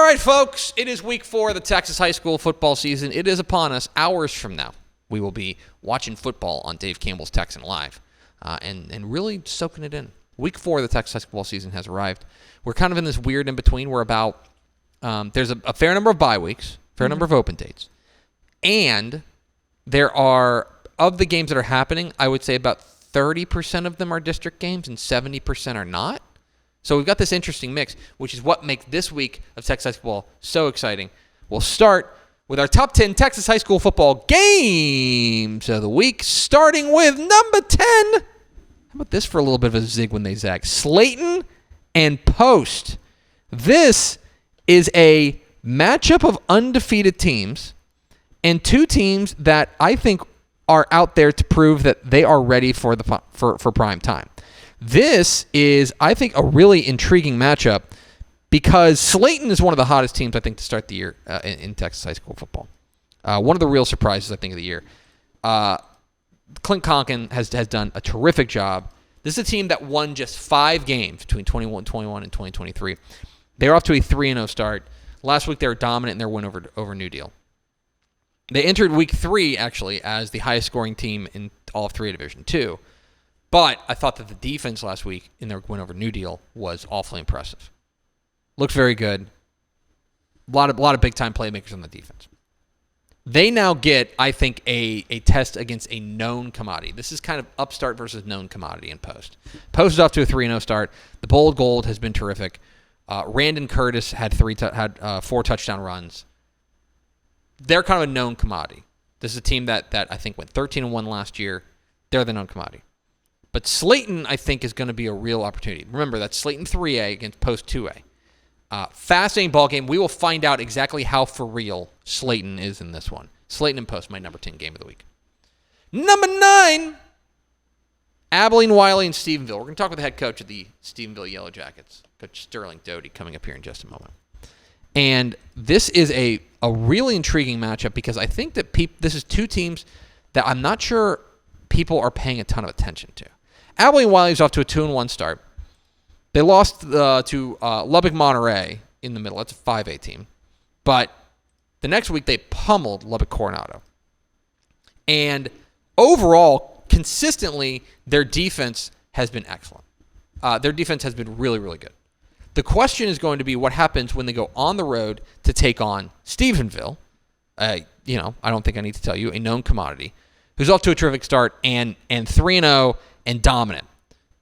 right, folks, it is week 4 of the Texas high school football season. It is upon us. Hours from now, we will be watching football on Dave Campbell's Texan Live and really soaking it in. Week 4 of the Texas high school season has arrived. We're kind of in this weird in-between. We're about, there's a fair number of bye weeks, fair number of open dates. And there are, of the games that are happening, I would say about 30% of them are district games and 70% are not. So we've got this interesting mix, which is what makes this week of Texas high school so exciting. We'll start with our top 10 Texas high school football games of the week, starting with number 10. How about this for a little bit of a zig when they zag? Slaton and Post. This is a matchup of undefeated teams and two teams that I think are out there to prove that they are ready for prime time. This is, I think, a really intriguing matchup because Slaton is one of the hottest teams, I think, to start the year in Texas high school football. One of the real surprises, I think, of the year. Clint Conkin has done a terrific job. This is a team that won just 5 games between 2021 and 2023. They're off to a 3-0 start. Last week, they were dominant in their win over New Deal. They entered week 3, actually, as the highest scoring team in all of 3A Division II. But I thought that the defense last week in their win over New Deal was awfully impressive. Looks very good. A lot of big-time playmakers on the defense. They now get, I think, a test against a known commodity. This is kind of upstart versus known commodity in Post. Post is off to a 3-0 start. The Bold Gold has been terrific. Randon Curtis had 4 touchdown runs. They're kind of a known commodity. This is a team that I think went 13-1 last year. They're the known commodity. But Slaton, I think, is going to be a real opportunity. Remember, that's Slaton 3A against Post 2A. Fascinating ball game. We will find out exactly how for real Slaton is in this one. Slaton and Post, my number 10 game of the week. Number 9, Abilene, Wylie, and Stephenville. We're going to talk with the head coach of the Stephenville Yellow Jackets, Coach Sterling Doty, coming up here in just a moment. And this is a really intriguing matchup because I think that this is two teams that I'm not sure people are paying a ton of attention to. Abilene Wylie is off to a 2-1 start. They lost to Lubbock Monterey in the middle. That's a 5A team. But the next week they pummeled Lubbock Coronado. And overall, consistently, their defense has been excellent. Their defense has been really, really good. The question is going to be what happens when they go on the road to take on Stephenville. I don't think I need to tell you, a known commodity, who's off to a terrific start and 3-0 and dominant.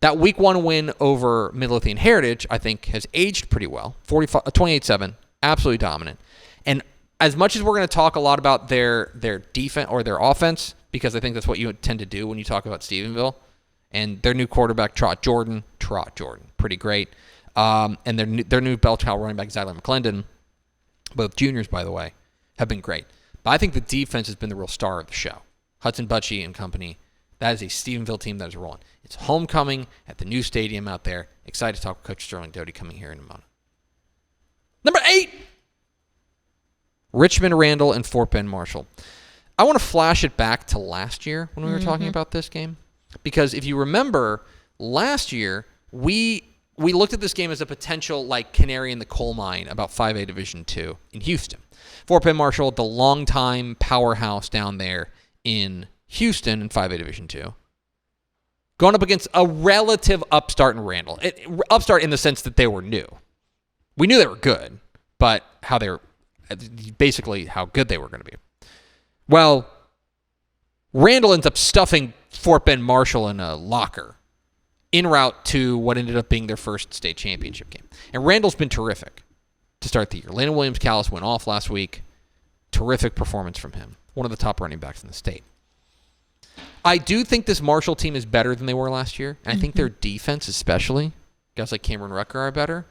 That week 1 win over Midlothian Heritage, I think, has aged pretty well. 28-7, absolutely dominant. And as much as we're going to talk a lot about their defense or their offense, because I think that's what you tend to do when you talk about Stephenville, and their new quarterback, Trot Jordan, pretty great. And their new bell cow running back, Zyler McClendon, both juniors, by the way, have been great. But I think the defense has been the real star of the show. Hudson Butchie and company. That is a Stephenville team that is rolling. It's homecoming at the new stadium out there. Excited to talk with Coach Sterling Doty coming here in a moment. Number 8, Richmond, Randle, and Fort Bend Marshall. I want to flash it back to last year when we were talking about this game. Because if you remember, last year, we looked at this game as a potential canary in the coal mine about 5A Division II in Houston. Fort Bend Marshall, the longtime powerhouse down there in Houston in 5A Division II, going up against a relative upstart in Randle. Upstart in the sense that they were new. We knew they were good, but how good they were going to be. Well, Randle ends up stuffing Fort Bend Marshall in a locker en route to what ended up being their first state championship game. And Randle's been terrific to start the year. Landon Williams-Callis went off last week. Terrific performance from him. One of the top running backs in the state. I do think this Marshall team is better than they were last year. And I think their defense especially, guys like Cameron Rucker, are better.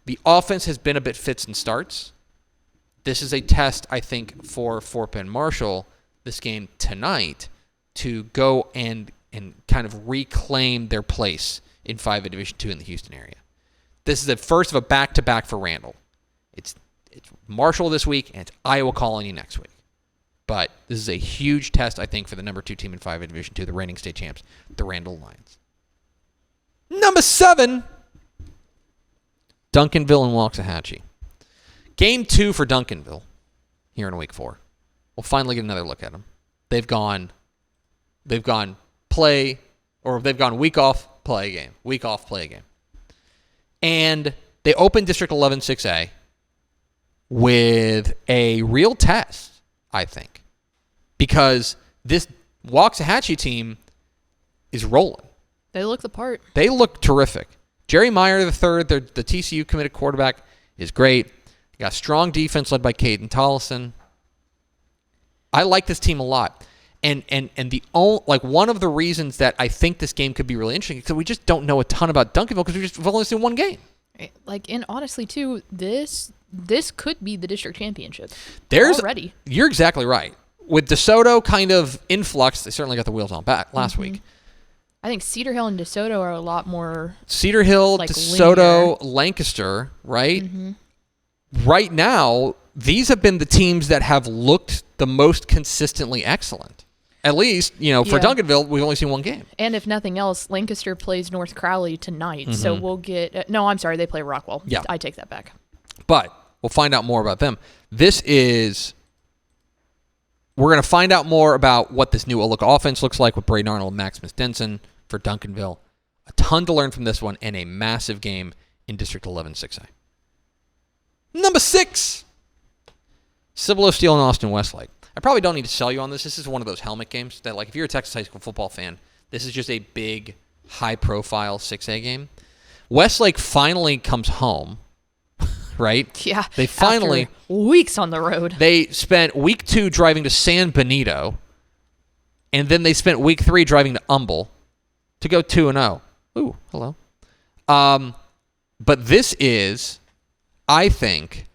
The offense has been a bit fits and starts. This is a test, I think, for Fort Bend Marshall, this game tonight, to go and kind of reclaim their place in 5A Division II in the Houston area. This is the first of a back-to-back for Randle. It's Marshall this week, and it's Iowa calling you next week. But this is a huge test, I think, for the number 2 team in 5A Division II, the reigning state champs, the Randle Lions. Number 7, Duncanville and Waxahachie. Game 2 for Duncanville here in week 4. We'll finally get another look at them. They've gone play, or they've gone week off, play game. Week off, play game. And they opened District 11 6A with a real test, I think. Because this Waxahachie team is rolling. They look the part. They look terrific. Jerry Meyer III, the TCU committed quarterback, is great. They got a strong defense led by Caden Tollison. I like this team a lot. And one of the reasons that I think this game could be really interesting is because we just don't know a ton about Duncanville because we've only seen one game. And honestly, too, this could be the district championship. Already. You're exactly right. With DeSoto kind of influx, they certainly got the wheels on back last week. I think Cedar Hill and DeSoto are a lot more Cedar Hill, DeSoto, linear. Lancaster, right? Right now, these have been the teams that have looked the most consistently excellent. At least, for Duncanville, we've only seen one game. And if nothing else, Lancaster plays North Crowley tonight, so we'll get... no, I'm sorry, they play Rockwell. Yeah. I take that back. But we'll find out more about them. We're going to find out more about what this new look offense looks like with Braden Arnold and Maximus Denson for Duncanville. A ton to learn from this one, and a massive game in District 11 6A. Number 6, Cibolo, Steele, and Austin Westlake. I probably don't need to sell you on this. This is one of those helmet games that, if you're a Texas high school football fan, this is just a big, high-profile 6A game. Westlake finally comes home, right? Yeah. They finally... After weeks on the road. They spent week 2 driving to San Benito, and then they spent week 3 driving to Humble to go 2-0. Ooh, hello. But this is, I think,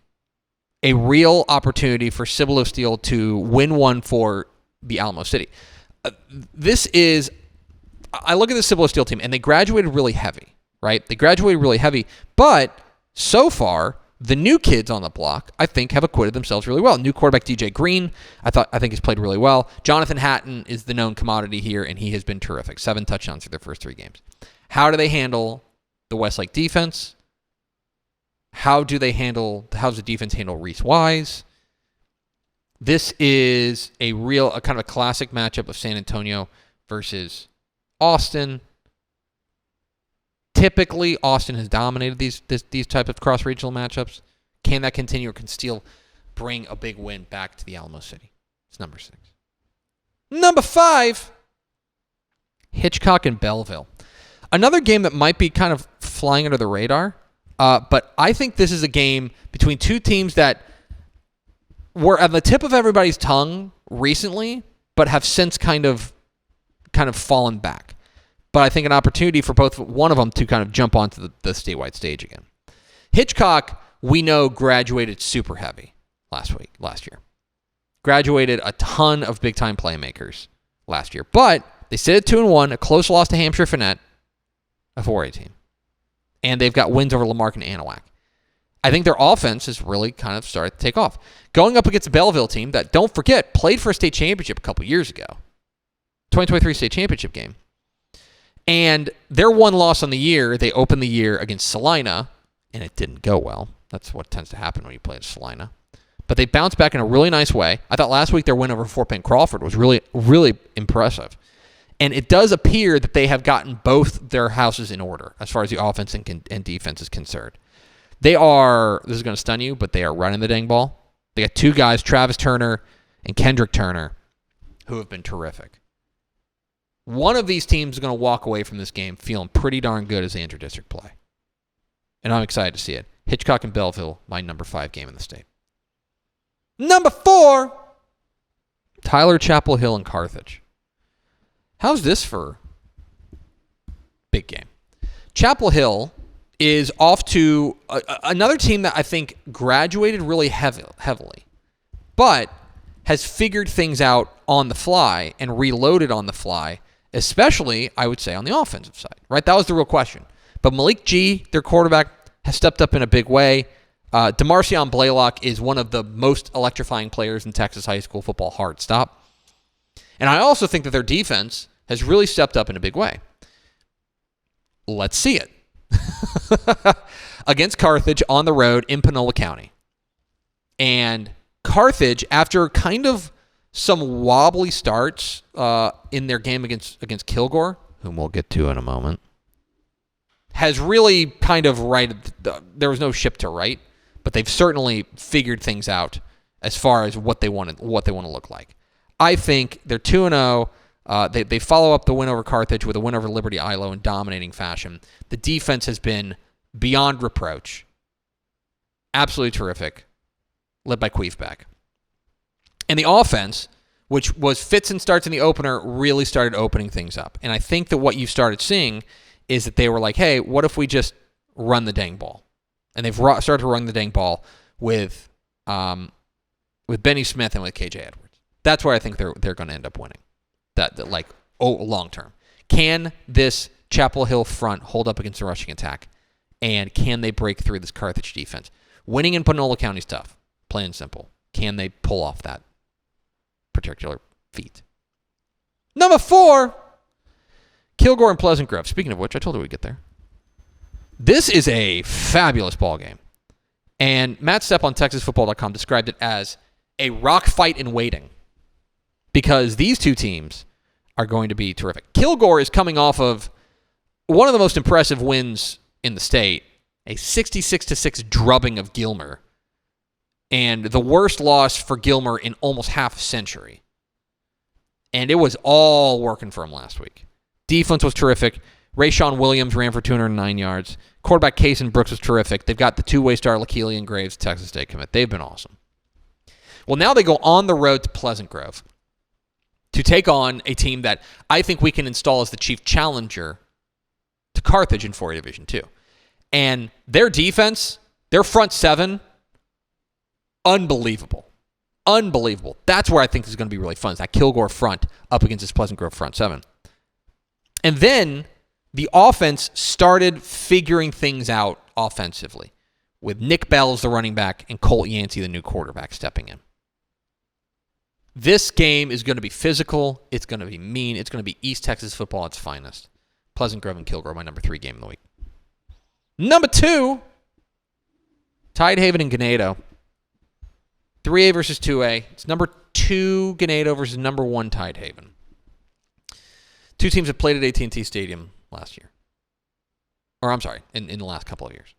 a real opportunity for Cibolo Steele to win one for the Alamo City. I look at the Cibolo Steele team, and they graduated really heavy, right? But so far, the new kids on the block, I think, have acquitted themselves really well. New quarterback DJ Green, I think he's played really well. Jonathan Hatton is the known commodity here, and he has been terrific. 7 touchdowns through their first 3 games. How do they handle the Westlake defense? How does the defense handle Reese Wise? This is a kind of a classic matchup of San Antonio versus Austin. Typically, Austin has dominated these type of cross-regional matchups. Can that continue, or can Steele bring a big win back to the Alamo City? It's number 6. Number 5, Hitchcock and Bellville. Another game that might be kind of flying under the radar, but I think this is a game between two teams that were at the tip of everybody's tongue recently, but have since kind of fallen back. But I think an opportunity for one of them to kind of jump onto the statewide stage again. Hitchcock, we know, graduated super heavy last year. Graduated a ton of big-time playmakers last year. But they sit at 2-1, a close loss to Hampshire Finette, a 4A team. And they've got wins over Lamarck and Anahuac. I think their offense has really kind of started to take off. Going up against a Bellville team that, don't forget, played for a state championship a couple years ago. 2023 state championship game. And their one loss on the year, they opened the year against Salina, and it didn't go well. That's what tends to happen when you play at Salina. But they bounced back in a really nice way. I thought last week their win over Fort Payne Crawford was really, really impressive. And it does appear that they have gotten both their houses in order as far as the offense and defense is concerned. They are, this is going to stun you, but they are running the dang ball. They got 2 guys, Travis Turner and Kendrick Turner, who have been terrific. One of these teams is going to walk away from this game feeling pretty darn good as they enter district play. And I'm excited to see it. Hitchcock and Bellville, my number 5 game in the state. Number 4, Tyler, Chapel Hill, and Carthage. How's this for big game? Chapel Hill is off to another team that I think graduated really heavily, but has figured things out on the fly and reloaded on the fly, especially, I would say, on the offensive side, right? That was the real question. But Malik G, their quarterback, has stepped up in a big way. DeMarcion Blaylock is one of the most electrifying players in Texas high school football, hard stop. And I also think that their defense has really stepped up in a big way. Let's see it. Against Carthage on the road in Panola County. And Carthage, after kind of some wobbly starts in their game against Kilgore, whom we'll get to in a moment, has really kind of righted. There was no ship to right, but they've certainly figured things out as far as what they want to look like. I think they're 2-0. They follow up the win over Carthage with a win over Liberty Ilo in dominating fashion. The defense has been beyond reproach. Absolutely terrific, led by Queefback. And the offense, which was fits and starts in the opener, really started opening things up. And I think that what you started seeing is that they were like, hey, what if we just run the dang ball? And they've started to run the dang ball with Benny Smith and with KJ Edwards. That's where I think they're going to end up winning. Long term. Can this Chapel Hill front hold up against the rushing attack? And can they break through this Carthage defense? Winning in Panola County is tough, plain and simple. Can they pull off that particular feat? Number 4, Kilgore and Pleasant Grove. Speaking of which, I told you we'd get there. This is a fabulous ball game. And Matt Stepp on TexasFootball.com described it as a rock fight in waiting, because these two teams are going to be terrific. Kilgore is coming off of one of the most impressive wins in the state, a 66-6 drubbing of Gilmer, and the worst loss for Gilmer in almost half a century. And it was all working for him last week. Defense was terrific. Rayshawn Williams ran for 209 yards. Quarterback Kason Brooks was terrific. They've got the two-way star Lakeely and Graves, Texas State commit. They've been awesome. Well, now they go on the road to Pleasant Grove to take on a team that I think we can install as the chief challenger to Carthage in 4A Division II. And their defense, their front seven, unbelievable. Unbelievable. That's where I think this is going to be really fun, is that Kilgore front up against this Pleasant Grove front seven. And then the offense started figuring things out offensively with Nick Bell as the running back and Colt Yancey, the new quarterback, stepping in. This game is going to be physical. It's going to be mean. It's going to be East Texas football at its finest. Pleasant Grove and Kilgore, my number 3 game of the week. Number 2, Tidehaven and Ganado. 3A versus 2A. It's number 2 Ganado versus number 1 Tidehaven. Two teams have played at AT&T Stadium last year. Or I'm sorry, in the last couple of years.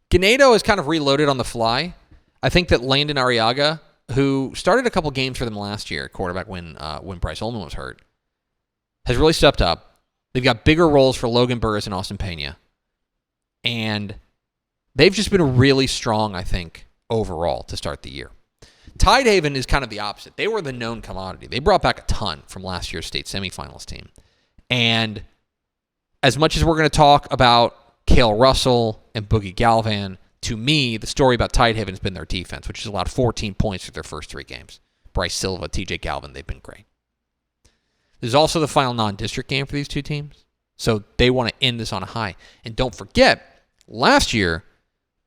Ganado is kind of reloaded on the fly. I think that Landon Arriaga, who started a couple games for them last year, quarterback when Bryce Ullman was hurt, has really stepped up. They've got bigger roles for Logan Burris and Austin Pena. And they've just been really strong, I think, overall to start the year. Tidehaven is kind of the opposite. They were the known commodity. They brought back a ton from last year's state semifinals team. And as much as we're going to talk about Cale Russell and Boogie Galvan, to me, the story about Tidehaven has been their defense, which has allowed 14 points for their first 3 games. Bryce Silva, TJ Galvin, they've been great. There's also the final non-district game for these two teams, so they want to end this on a high. And don't forget, last year,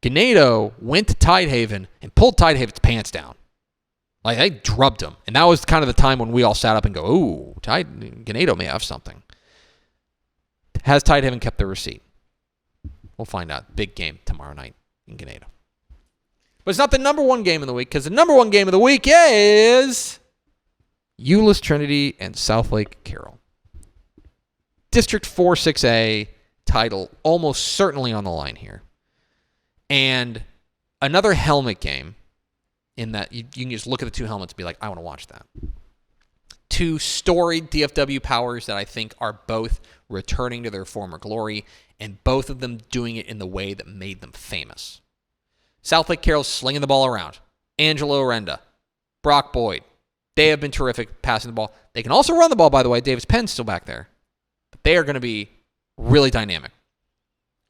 Ganado went to Tidehaven and pulled Tidehaven's pants down. Like, they drubbed them. And that was kind of the time when we all sat up and go, ooh, Ganado may have something. Has Tidehaven kept their receipt? We'll find out. Big game tomorrow night in Ganado. But it's not the number 1 game of the week, because the number 1 game of the week is Euless Trinity and Southlake Carroll. District 4 6A title almost certainly on the line here. And another helmet game in that you can just look at the 2 helmets and be like, I want to watch that. 2 storied DFW powers that I think are both returning to their former glory, and both of them doing it in the way that made them famous. Southlake Carroll's slinging the ball around. Angelo Arenda, Brock Boyd, they have been terrific passing the ball. They can also run the ball, by the way. Davis Penn's still back there. But they are going to be really dynamic.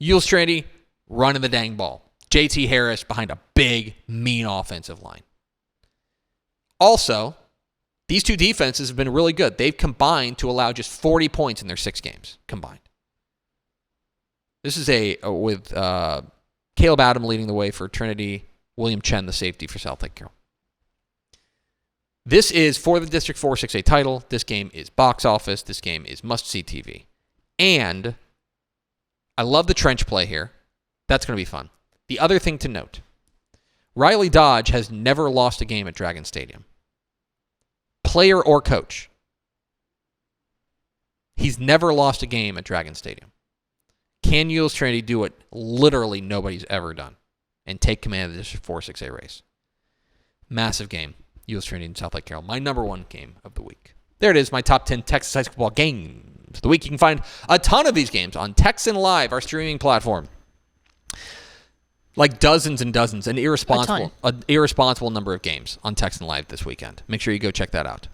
Euless Trinity running the dang ball. JT Harris behind a big, mean offensive line. Also, these two defenses have been really good. They've combined to allow just 40 points in their 6 games combined. This is with Caleb Adam leading the way for Trinity, William Chen, the safety for Southlake Carroll. This is for the District 4 6A title. This game is box office. This game is must-see TV. And I love the trench play here. That's going to be fun. The other thing to note, Riley Dodge has never lost a game at Dragon Stadium. Player or coach. He's never lost a game at Dragon Stadium. Can Euless Trinity do what literally nobody's ever done and take command of the District 4 6A race? Massive game. Euless Trinity and Southlake Carroll. My number one game of the week. There it is, my top 10 Texas high school football games of the week. You can find a ton of these games on Texan Live, our streaming platform. Like dozens and dozens, an irresponsible number of games on Texan Live this weekend. Make sure you go check that out.